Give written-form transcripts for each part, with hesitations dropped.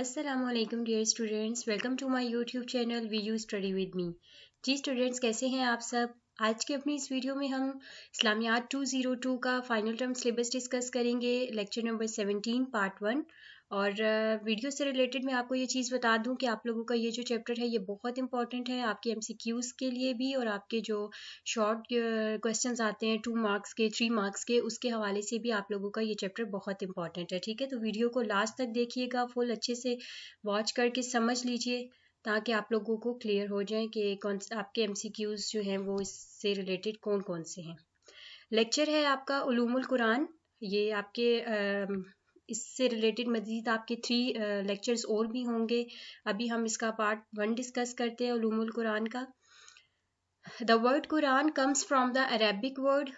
अस्सलामुअलैकुम dear students, welcome to my YouTube channel V U study with me. जी students, कैसे हैं आप सब। आज के अपनी इस वीडियो में हम इस्लामियात 202 का फाइनल टर्म सिलेबस डिस्कस करेंगे, लेक्चर नंबर 17 पार्ट 1। और वीडियो से रिलेटेड मैं आपको ये चीज़ बता दूं कि आप लोगों का ये जो चैप्टर है ये बहुत इंपॉर्टेंट है आपके एमसीक्यूज़ के लिए भी, और आपके जो शॉर्ट क्वेश्चंस आते हैं 2 मार्क्स के 3 मार्क्स के, उसके हवाले से भी आप लोगों का ये चैप्टर बहुत इंपॉर्टेंट है। ठीक है, तो वीडियो को लास्ट तक देखिएगा, फुल अच्छे से वॉच करके समझ लीजिए ताकि आप लोगों को क्लियर हो जाए कि कौन आपके एमसीक्यूज़ जो हैं वो इससे रिलेटेड कौन कौन से हैं। लेक्चर है आपका उलूमुल कुरान। ये आपके इससे रिलेटेड मज़ीद आपके 3 लेक्चर्स और भी होंगे। अभी हम इसका पार्ट 1 डिस्कस करते हैं उलूमुल कुरान का। The word Quran comes from the Arabic word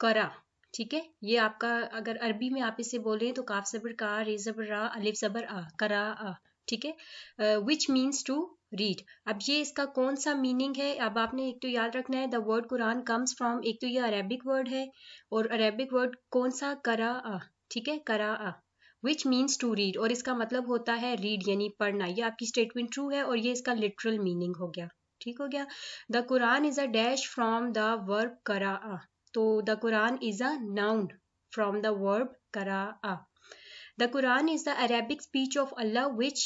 करा। ठीक है, ये आपका अगर अरबी में आप इसे बोल रहे हैं तो काफ ज़बर का, रे ज़बर रा, अलिफ ज़बर आ, करा आ। ठीक है, विच मीन्स टू रीड। अब ये इसका कौन सा मीनिंग है, अब आपने एक तो याद रखना है, the word Quran comes from, एक तो ये अरेबिक वर्ड है और अरेबिक वर्ड कौन सा, करा आ। ठीक है, करा आ, विच मीन्स टू रीड, और इसका मतलब होता है रीड यानी पढ़ना। ये आपकी स्टेटमेंट ट्रू है और ये इसका लिटरल मीनिंग हो गया। ठीक हो गया। The Quran is a dash from the verb करा आ, तो the Quran is a noun from the verb करा आ। The Quran is the Arabic speech of Allah which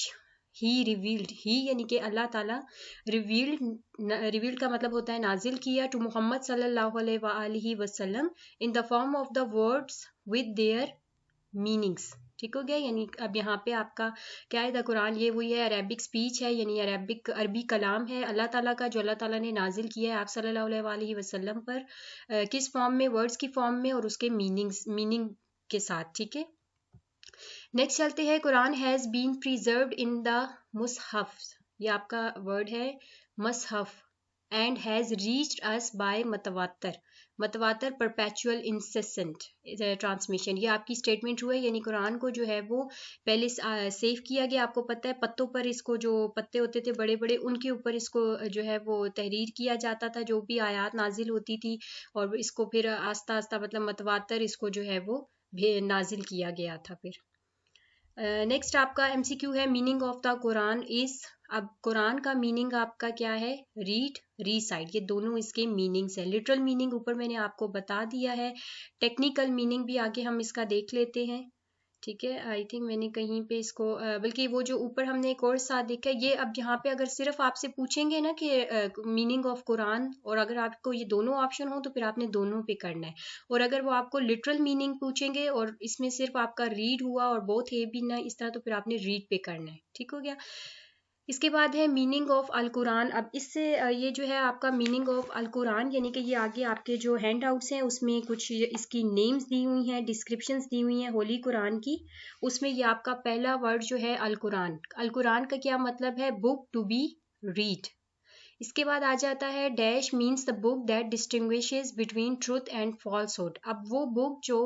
he revealed, he यानी कि अल्लाह ताला रिवील्ड का मतलब होता है नाजिल किया, टू मोहम्मद सल्लल्लाहु अलैहि वसल्लम in the form of the words with their meanings. ठीक हो गया। यानी अब यहाँ पे आपका क्या है, द कुरान ये वही है, अरेबिक स्पीच है यानी अरबी कलाम है अल्लाह ताला का, जो अल्लाह ताला ने नाजिल किया है आप सल्लल्लाहु अलैहि वसल्लम पर। किस फॉर्म में, वर्ड्स की फॉर्म में और उसके मीनिंग के साथ। ठीक है, नेक्स्ट चलते हैं। Quran has been preserved in the Mushaf, ये आपका वर्ड है Mushaf, and has reached us by mutawatir perpetual incessant transmission. ये आपकी स्टेटमेंट हुआ है, यानी कुरान को जो है वो पहले सेव किया गया, आपको पता है पत्तों पर, इसको जो पत्ते होते थे बड़े बड़े उनके ऊपर इसको जो है वो तहरीर किया जाता था, जो भी आयात नाजिल होती थी, और इसको फिर आस्ता आस्ता मतलब मतवातर इसको जो है वो नाजिल किया गया था फिर। नेक्स्ट आपका एमसीक्यू है, meaning of the Quran is. अब कुरान का मीनिंग आपका क्या है, रीड, रीसाइट, ये दोनों इसके मीनिंग्स हैं। लिटरल मीनिंग ऊपर मैंने आपको बता दिया है, टेक्निकल मीनिंग भी आगे हम इसका देख लेते हैं। ठीक है, आई थिंक मैंने कहीं पे इसको बल्कि वो जो ऊपर हमने एक और साथ देखा है, ये अब यहाँ पे अगर सिर्फ आपसे पूछेंगे ना कि मीनिंग ऑफ कुरान, और अगर आपको ये दोनों ऑप्शन हो तो फिर आपने दोनों पे करना है, और अगर वो आपको लिटरल मीनिंग पूछेंगे और इसमें सिर्फ आपका रीड हुआ और बोथ है भी ना इस तरह, तो फिर आपने रीड पे करना है। ठीक हो गया। इसके बाद है मीनिंग ऑफ अल कुरान। अब इससे ये जो है आपका मीनिंग ऑफ अल कुरान, यानी कि ये आगे आपके जो हैंड आउट्स हैं उसमें कुछ इसकी नेम्स दी हुई हैं, डिस्क्रिप्शंस दी हुई हैं होली कुरान की। उसमें ये आपका पहला वर्ड जो है अल कुरान, अल कुरान का क्या मतलब है, बुक टू बी रीड। इसके बाद आ जाता है dash means the book that distinguishes between truth and falsehood. अब वो बुक जो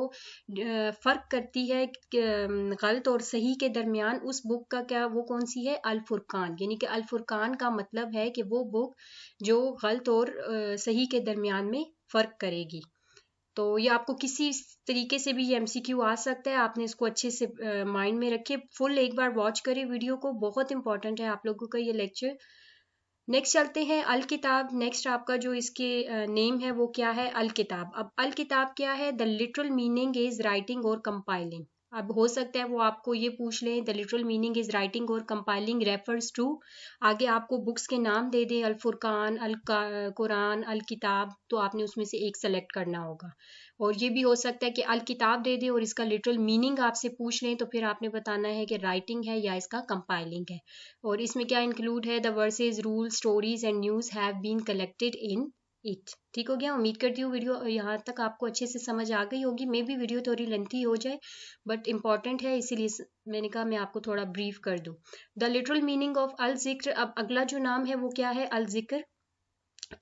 फ़र्क करती है गलत और सही के दरमियान, उस बुक का क्या, वो कौन सी है, अल फुरकान। यानी कि अल फुरकान का मतलब है कि वो बुक जो गलत और सही के दरमियान में फ़र्क करेगी। तो ये आपको किसी तरीके से भी ये एमसीक्यू आ सकता है, आपने इसको अच्छे से माइंड में रखिए, फुल एक बार वॉच करिए वीडियो को, बहुत इंपॉर्टेंट है आप लोगों का ये लेक्चर। नेक्स्ट चलते हैं अल किताब। नेक्स्ट आपका जो इसके नेम है वो क्या है, अल किताब। अब अल किताब क्या है, the literal meaning is writing और कंपाइलिंग। अब हो सकता है वो आपको ये पूछ लें, the literal meaning is writing और कंपाइलिंग रेफर्स टू, आगे आपको बुक्स के नाम दे दें, अल फुरकान, अल कुरान, अल किताब, तो आपने उसमें से एक सेलेक्ट करना होगा। और ये भी हो सकता है कि अल किताब दे दे और इसका लिटरल मीनिंग आपसे पूछ लें, तो फिर आपने बताना है कि राइटिंग है या इसका कंपाइलिंग है। और इसमें क्या इंक्लूड है, the verses, rule, stories and news have been collected in it. ठीक हो गया। उम्मीद करती हूँ वीडियो यहाँ तक आपको अच्छे से समझ आ गई होगी। मे भी वीडियो थोड़ी लेंथी हो जाए बट इंपॉर्टेंट है, इसीलिए मैंने कहा मैं आपको थोड़ा ब्रीफ कर दूँ। द लिटरल मीनिंग ऑफ अल जिक्र। अब अगला जो नाम है वो क्या है, अल जिक्र।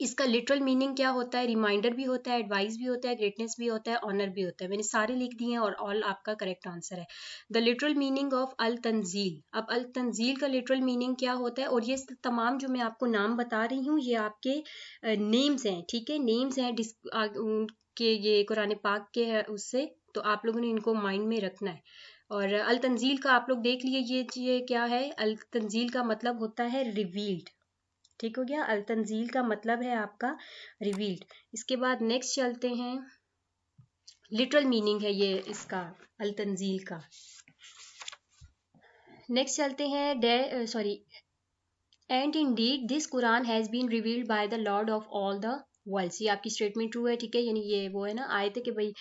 इसका लिटरल मीनिंग क्या होता है, रिमाइंडर भी होता है, एडवाइस भी होता है, ग्रेटनेस भी होता है, ऑनर भी होता है। मैंने सारे लिख दिए हैं और ऑल आपका करेक्ट आंसर है। द लिटरल मीनिंग ऑफ अल तंजील। अब अल तंजील का लिटरल मीनिंग क्या होता है, और ये तमाम जो मैं आपको नाम बता रही हूँ ये आपके नेम्स हैं। ठीक है, नेम्स हैं के ये कुरान पाक के है उससे, तो आप लोगों ने इनको माइंड में रखना है। और अल तंजील का आप लोग देख लिए, ये क्या है, अल तंजील का मतलब होता है रिवील्ड। ठीक हो गया, अल तंजील का मतलब है आपका रिवील्ड। इसके बाद नेक्स्ट चलते हैं, लिटरल मीनिंग है ये इसका, अल तंजील का। नेक्स्ट चलते हैं, sorry, and indeed this Quran has been revealed by the Lord of all the worlds. ये आपकी स्टेटमेंट ट्रू है, ठीक है, यानी ये वो है ना आयत है कि भाई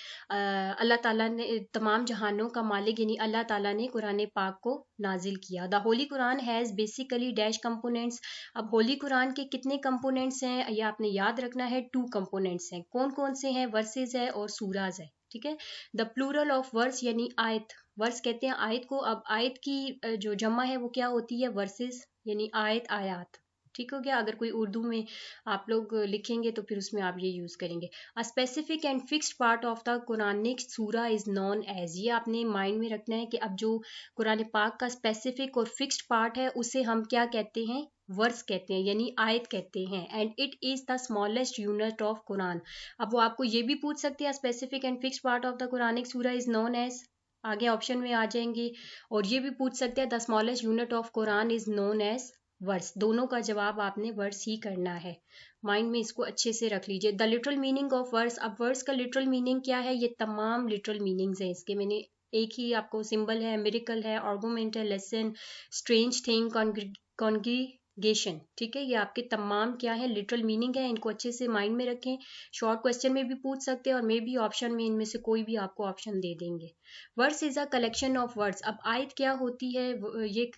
अल्लाह ताला ने तमाम जहानों का मालिक यानी अल्लाह ताला ने कुरान पाक को नाजिल किया। The Holi Quran has basically dash components. अब होली कुरान के कितने कंपोनेंट्स हैं ये आपने याद रखना है, 2 कंपोनेंट्स हैं। कौन कौन से हैं, वर्सेज है और सूराज है, ठीक है। द प्लूरल ऑफ वर्स यानी आयत, वर्स कहते हैं आयत को। अब आयत की जो जमा है वो क्या होती है, वर्सेस यानी आयत, आयात। ठीक हो गया, अगर कोई उर्दू में आप लोग लिखेंगे तो फिर उसमें आप ये यूज करेंगे। A specific and fixed part of the Quranic surah is known as, ये आपने माइंड में रखना है कि अब जो कुरान पाक का स्पेसिफिक और फिक्स्ड पार्ट है उसे हम क्या कहते हैं, वर्स कहते हैं यानी आयत कहते हैं। And it is the smallest unit of Quran. अब वो आपको ये भी पूछ सकते हैं specific and fixed part of the Quranic surah is known as, आगे ऑप्शन में आ जाएंगे। और ये भी पूछ सकते हैं the smallest unit of Quran is known as verse. दोनों का जवाब आपने वर्स ही करना है, माइंड में इसको अच्छे से रख लीजिए। The literal meaning of verse, अब वर्स का लिटरल मीनिंग क्या है, ये तमाम लिटरल मीनिंग्स हैं इसके, मैंने एक ही आपको, सिंबल है, मिरेकल है, आर्गुमेंट है, लेसन, स्ट्रेंज थिंग, कॉन्ग्रीगेशन, ठीक है। ये आपके तमाम क्या है, लिटरल मीनिंग है, इनको अच्छे से माइंड में रखें। शॉर्ट क्वेश्चन में भी पूछ सकते हैं और मे भी ऑप्शन में इनमें से कोई भी आपको ऑप्शन दे देंगे। Words is a collection of words, अब आयत क्या होती है, ये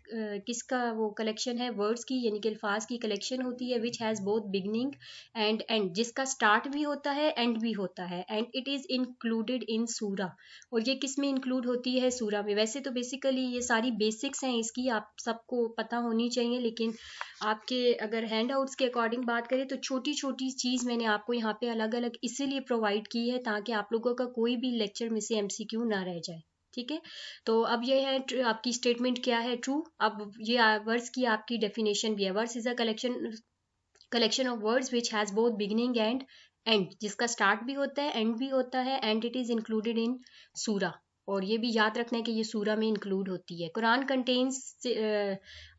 किसका वो कलेक्शन है, वर्ड्स की यानी कि अल्फाज की कलेक्शन होती है, which has both beginning and and, जिसका स्टार्ट भी होता है एंड भी होता है। And it is included in सूरा, और ये किस में इंक्लूड होती है, सूरा में। वैसे तो बेसिकली ये सारी बेसिक्स हैं इसकी, आप सबको पता होनी चाहिए, लेकिन आपके अगर हैंड आउट्स के अकॉर्डिंग बात करें तो छोटी छोटी चीज़ मैंने आपको यहाँ पे अलग अलग इसीलिए प्रोवाइड की है ताकि आप लोगों का कोई भी लेक्चर में से एमसीक्यू ना रह जाए, ठीक है। तो अब ये है आपकी स्टेटमेंट क्या है, ट्रू। अब ये वर्ड्स की आपकी डेफिनेशन भी है, words is a collection of words which has both beginning and and, जिसका स्टार्ट भी होता है एंड भी होता है, and it is included in सूरा। और ये भी याद रखना है कि ये सूरा में इंक्लूड होती है। कुरान कंटेन्स,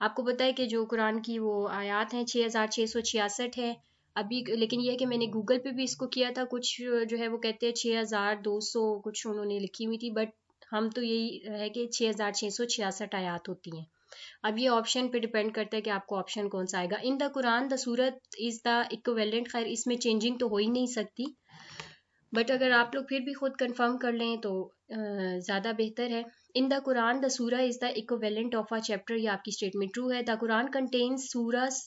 आपको पता है कि जो कुरान की वो आयात हैं 6666 है अभी, लेकिन ये है कि मैंने गूगल पे भी इसको किया था, कुछ जो है वो कहते हैं 6200 कुछ उन्होंने लिखी हुई थी, बट हम तो यही है कि 6666 आयात होती हैं। अब ये ऑप्शन पे डिपेंड करता है कि आपको ऑप्शन कौन सा आएगा। इन the Quran the Surat is the equivalent, खैर इसमें चेंजिंग तो हो ही नहीं सकती, बट अगर आप लोग फिर भी खुद कंफर्म कर लें तो ज़्यादा बेहतर है। In the Quran the sura is the equivalent of a chapter, ये आपकी स्टेटमेंट ट्रू है। The Quran contains suras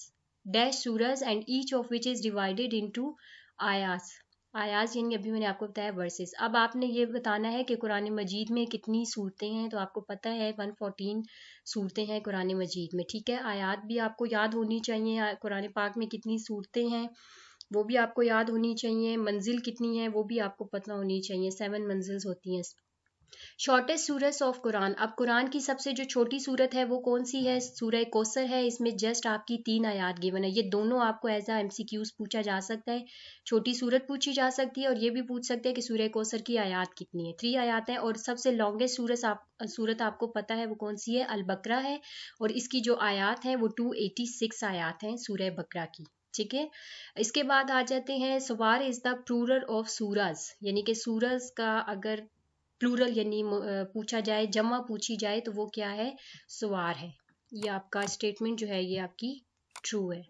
dash surahs and each of which is divided into ayas, ayas यानी अभी मैंने आपको बताया वर्सेस। अब आपने ये बताना है कि कुरान मजीद में कितनी सूरतें हैं, तो आपको पता है 114 सूरतें हैं कुरान मजीद में, ठीक है। आयात भी आपको याद होनी चाहिए, कुरान पाक में कितनी सूरतें हैं वो भी आपको याद होनी चाहिए, मंजिल कितनी है वो भी आपको पता होनी चाहिए, 7 मंजिल्स होती हैं। शॉर्टेस्ट सूरत ऑफ कुरान, अब कुरान की सबसे जो छोटी सूरत है वो कौन सी है, सूरह कौसर है, इसमें जस्ट आपकी 3 आयात गिवन है। ये दोनों आपको एज आ एमसीक्यूज पूछा जा सकता है, छोटी सूरत पूछी जा सकती है और ये भी पूछ सकते हैं कि सूरह कौसर की आयात कितनी है, 3 आयात है। और सबसे लॉन्गेस्ट सूरत आपको पता है वो कौन सी है, अल बकरा है, और इसकी जो आयात है वो 286 आयात हैं सूरह बकरा की, ठीक है। इसके बाद आ जाते हैं, सवार इज द प्लूरल ऑफ सूरज, यानी कि सूरज का अगर प्लूरल यानी पूछा जाए, जमा पूछी जाए तो वो क्या है, सवार है। ये आपका स्टेटमेंट जो है ये आपकी ट्रू है।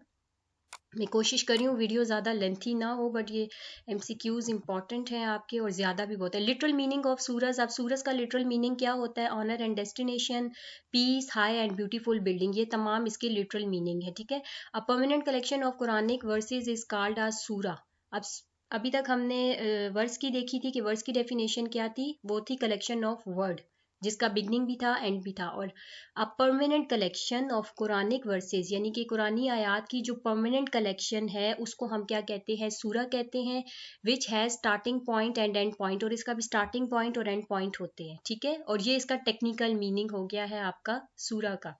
मैं कोशिश कर रही हूँ वीडियो ज़्यादा लेंथी ना हो, बट ये एमसीक्यूज इंपॉर्टेंट हैं आपके और ज़्यादा भी बहुत है। लिटरल मीनिंग ऑफ सूरज, अब सूरज का लिटरल मीनिंग क्या होता है, honour and destination, peace, high and beautiful building, ये तमाम इसके लिटरल मीनिंग है, ठीक है। A permanent collection of Quranic verses is called a surah. अब अभी तक हमने वर्स की देखी थी कि वर्स की डेफिनेशन क्या थी, वो थी कलेक्शन ऑफ वर्ड जिसका बिगनिंग भी था एंड भी था। और अब permanent collection of Quranic verses यानी कि कुरानी आयात की जो परमानेंट कलेक्शन है उसको हम क्या कहते हैं, सूरा कहते हैं, which has starting point and and point, और इसका भी स्टार्टिंग पॉइंट और एंड पॉइंट होते हैं, ठीक है। और ये इसका टेक्निकल मीनिंग हो गया है आपका सूरा का।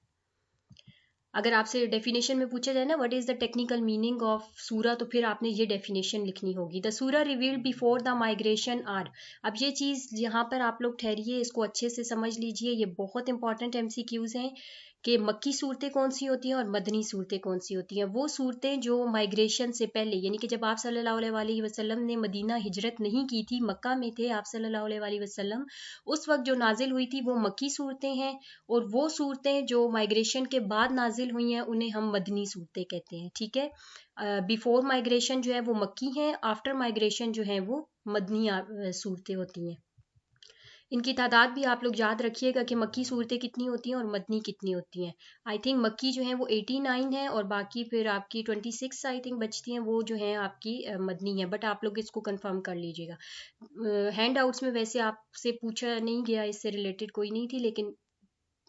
अगर आपसे डेफिनेशन में पूछा जाए ना what is the technical meaning of सूरा, तो फिर आपने ये डेफिनेशन लिखनी होगी। The surah revealed before the migration are. अब ये चीज़ यहाँ पर आप लोग ठहरिए, इसको अच्छे से समझ लीजिए, ये बहुत इंपॉर्टेंट MCQs हैं कि मक्की सूरतें कौन सी होती हैं और मदनी सूरतें कौन सी होती हैं। वो सूरतें जो माइग्रेशन से पहले, यानी कि जब आप सल्लल्लाहु अलैहि वसल्लम ने मदीना हिजरत नहीं की थी, मक्का में थे आप सल्लल्लाहु अलैहि वसल्लम, उस वक्त जो नाजिल हुई थी वो मक्की सूरतें हैं। और वो सूरतें जो माइग्रेशन के बाद नाजिल हुई हैं उन्हें हम मदनी सूरतें कहते हैं, ठीक है। बिफोर माइग्रेशन जो है वो मक्की हैं, आफ्टर माइग्रेशन जो है वो मदनी सूरतें होती हैं। इनकी तादाद भी आप लोग याद रखिएगा कि मक्की सूरतें कितनी होती हैं और मदनी कितनी होती हैं। आई थिंक मक्की जो है वो 89 है और बाकी फिर आपकी 26 आई थिंक बचती हैं, वो जो है आपकी मदनी है। बट आप लोग इसको कंफर्म कर लीजिएगा। हैंड आउट्स में वैसे आपसे पूछा नहीं गया, इससे रिलेटेड कोई नहीं थी, लेकिन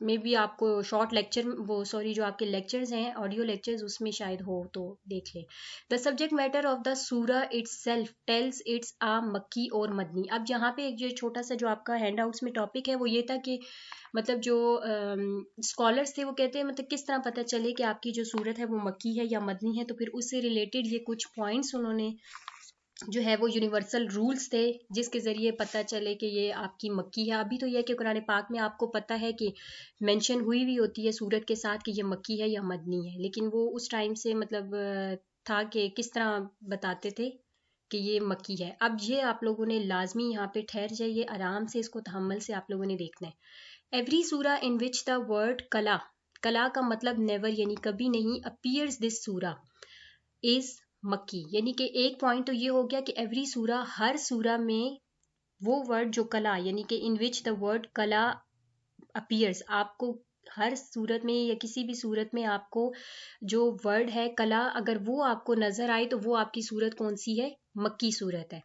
मे बी आपको शॉर्ट लेक्चर, वो सॉरी जो आपके लेक्चर्स हैं ऑडियो लेक्चर्स, उसमें शायद हो तो देख लें। The subject matter of the सूरा इट्स सेल्फ टेल्स इट्स आ मक्की और मदनी। अब यहाँ पे एक जो छोटा सा जो आपका हैंड आउट्स में टॉपिक है वो ये था कि मतलब जो स्कॉलर्स थे वो कहते हैं मतलब किस तरह पता चले कि आपकी जो सूरत है वो मक्की है या मदनी है। तो फिर उससे रिलेटेड ये कुछ पॉइंट्स उन्होंने जो है वो यूनिवर्सल रूल्स थे जिसके ज़रिए पता चले कि ये आपकी मक्की है। अभी तो यह कि कुरान पाक में आपको पता है कि मेंशन हुई भी होती है सूरत के साथ कि ये मक्की है या मदनी है, लेकिन वो उस टाइम से मतलब था कि किस तरह बताते थे कि ये मक्की है। अब ये आप लोगों ने लाजमी यहाँ पे ठहर जाइए, आराम से इसको तहम्मुल से आप लोगों ने देखना है। Every sura in which the word कला, कला का मतलब नेवर यानी कभी नहीं, अपीयर्स दिस सूरा इज मक्की। यानी कि एक पॉइंट तो ये हो गया कि एवरी सूरा, हर सूरा में वो वर्ड जो कला, यानी कि इन विच द वर्ड कला अपीयर्स, आपको हर सूरत में या किसी भी सूरत में आपको जो वर्ड है कला, अगर वो आपको नजर आए तो वो आपकी सूरत कौन सी है, मक्की सूरत है।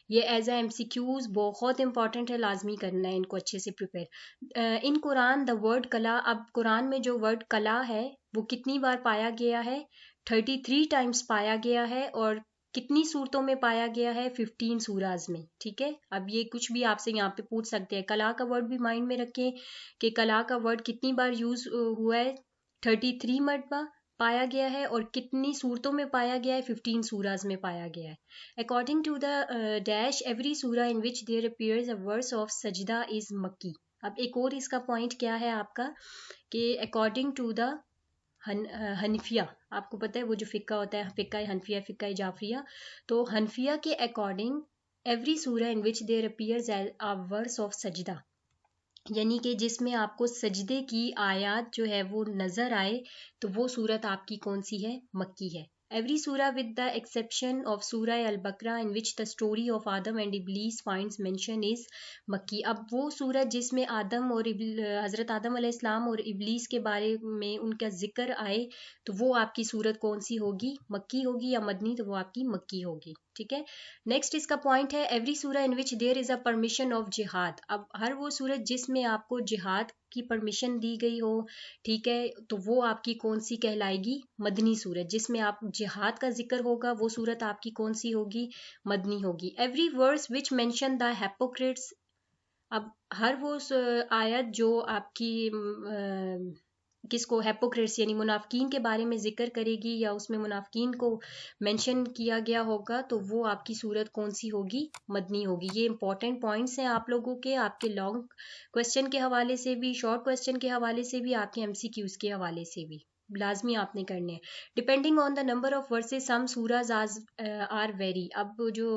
ये एज ए MCQs बहुत इंपॉर्टेंट है, लाजमी करना है इनको अच्छे से prepare. In Quran the word कला, अब कुरान में जो वर्ड कला है वो कितनी बार पाया गया है, 33 टाइम्स पाया गया है। और कितनी सूरतों में पाया गया है, 15 सूराज में, ठीक है। अब ये कुछ भी आपसे यहाँ पे पूछ सकते हैं, कला का वर्ड भी माइंड में रखें कि कला का वर्ड कितनी बार यूज हुआ है, 33 मरतबा पाया गया है। और कितनी सूरतों में पाया गया है, 15 सूराज में पाया गया है। According to the dash every sura in which there appears a verse of sajda is Makki. अब एक और इसका पॉइंट क्या है आपका कि अकॉर्डिंग टू द हनफिया, आपको पता है वो जो फ़िक्का होता है, फ़िक्का हनफिया, फ़िक्का जाफरिया, तो हनफिया के according every sura in which there appears a verse of sajda, यानी कि जिसमें आपको सजदे की आयत जो है वो नज़र आए तो वो सूरत आपकी कौन सी है, मक्की है। एवरी सूरा with the exception of sura al Baqarah in which the story of Adam and Iblis finds mention is Makki. अब वो सूरत जिसमें आदम और हज़रत आदम अलैहिस्सलाम और इब्लीस के बारे में उनका जिक्र आए तो वो आपकी सूरत कौन सी होगी, मक्की होगी, या मदनी तो वो आपकी मक्की होगी, ठीक है। नेक्स्ट इसका पॉइंट है every sura in which there is a permission of jihad. अब हर वो सूरत जिसमें आपको जिहाद की परमिशन दी गई हो, ठीक है, तो वो आपकी कौन सी कहलाएगी, मदनी सूरत। जिसमें आप जिहाद का जिक्र होगा वो सूरत आपकी कौन सी होगी, मदनी होगी। Every verse which mention the hypocrites, अब हर वो आयत जो आपकी किसको, हिपोक्रेट्स यानी मुनाफिकीन के बारे में जिक्र करेगी या उसमें मुनाफिकीन को मेंशन किया गया होगा तो वो आपकी सूरत कौन सी होगी, मदनी होगी। ये इंपॉर्टेंट पॉइंट्स हैं आप लोगों के, आपके लॉन्ग क्वेश्चन के हवाले से भी, शॉर्ट क्वेश्चन के हवाले से भी, आपके MCQs के हवाले से भी लाजमी आपने करने हैं। Depending on the number of verses some surahs are very. अब जो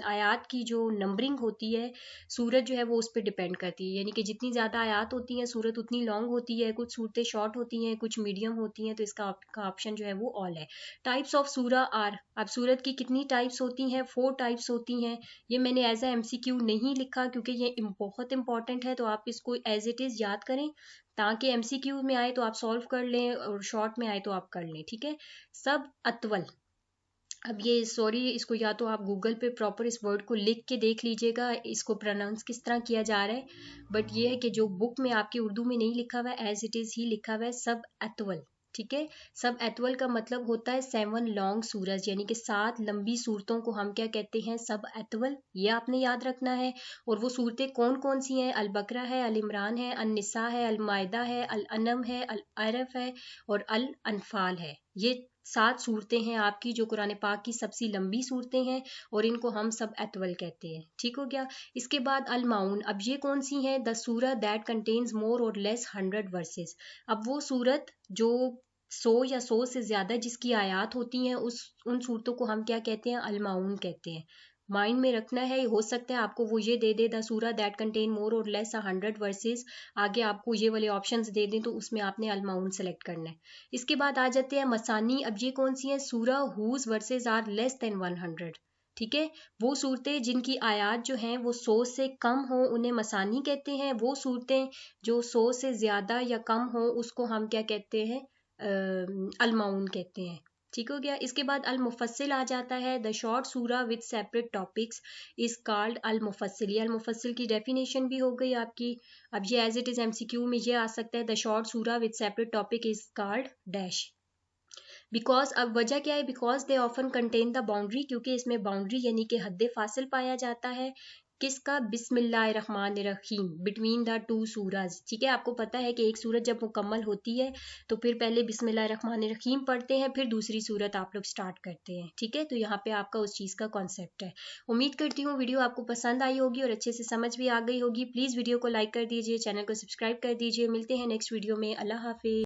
आयात की जो नंबरिंग होती है सूरत जो है वो उस पर डिपेंड करती है, यानी कि जितनी ज़्यादा आयात होती हैं सूरत उतनी लॉन्ग होती है, कुछ सूरतें शॉर्ट होती हैं, कुछ मीडियम होती हैं, तो इसका आपका ऑप्शन जो है वो ऑल है। टाइप्स ऑफ सूरा आर, अब सूरत की कितनी टाइप्स होती हैं, 4 टाइप्स होती हैं। ये मैंने एज ए MCQ नहीं लिखा क्योंकि ये बहुत इंपॉर्टेंट है, तो आप इसको एज इट इज़ याद करें ताकि MCQ में आए तो आप सॉल्व कर लें और शॉर्ट में आए तो आप कर लें, ठीक है। सब अतवल, अब ये सॉरी इसको या तो आप गूगल पे प्रॉपर इस वर्ड को लिख के देख लीजिएगा इसको प्रोनाउंस किस तरह किया जा रहा है, बट ये है कि जो बुक में आपकी उर्दू में नहीं लिखा हुआ है एज इट इज़ ही लिखा हुआ है सब अतवल, ठीक है। सब एतवल का मतलब होता है 7 लॉन्ग सूरज, यानी कि 7 लंबी सूरतों को हम क्या कहते हैं, सब एतवल। ये आपने याद रखना है। और वो सूरतें कौन कौन सी हैं, अल बकरा है, अल इमरान है, अन निसा है, अल मायदा है, अल अनम है, अल अरफ है और अल अनफाल है। ये 7 सूरतें हैं आपकी जो कुरान पाक की सबसे लंबी सूरतें हैं और इनको हम सब एतवल कहते हैं। ठीक हो गया। इसके बाद अल माउन, अब ये कौन सी है, द सूरत दैट कंटेन्स मोर और लेस 100 वर्सेस। अब वो सूरत जो 100 या 100 से ज्यादा जिसकी आयात होती हैं, उन सूरतों को हम क्या कहते हैं, अल माउन कहते हैं। माइंड में रखना है। हो सकता है आपको वो ये दे दे, द सूरा दैट कंटेन मोर और लेस 100 वर्सेस, आगे आपको ये वाले ऑप्शंस दे दें तो उसमें आपने अल माउन सेलेक्ट करना है। इसके बाद आ जाते हैं मसानी। अब ये कौन सी है, surah whose verses are less than 100। ठीक है। वो सूरतें जिनकी आयात जो हैं वो 100 से कम हो उन्हें मसानी कहते हैं। वो सूरतें जो 100 से ज्यादा या कम हो उसको हम क्या कहते हैं, अलमाउन कहते हैं। ठीक हो गया। इसके बाद अल मुफस्सिल आ जाता है, the short sura with separate topics is called al Mufassal. ये अल मुफस्सिल की डेफिनेशन भी हो गई आपकी। अब ये एज इट इज एमसीक्यू में ये आ सकता है, the short sura with separate topic is called dash. Because, अब वजह क्या है, because they often contain the boundary, क्योंकि इसमें बाउंड्री यानी कि हद फासिल पाया जाता है। किसका, बिस्मिल्लाहिर्रहमानिर्रहीम, बिटवीन द टू सूरज। ठीक है। आपको पता है कि एक सूरत जब मुकम्मल होती है तो फिर पहले बिस्मिल्लाहिर्रहमानिर्रहीम पढ़ते हैं, फिर दूसरी सूरत आप लोग स्टार्ट करते हैं। ठीक है। तो यहाँ पे आपका उस चीज़ का कॉन्सेप्ट है। उम्मीद करती हूँ वीडियो आपको पसंद आई होगी और अच्छे से समझ भी आ गई होगी। प्लीज़ वीडियो को लाइक कर दीजिए, चैनल को सब्सक्राइब कर दीजिए। मिलते हैं नेक्स्ट वीडियो में। अल्लाह हाफिज।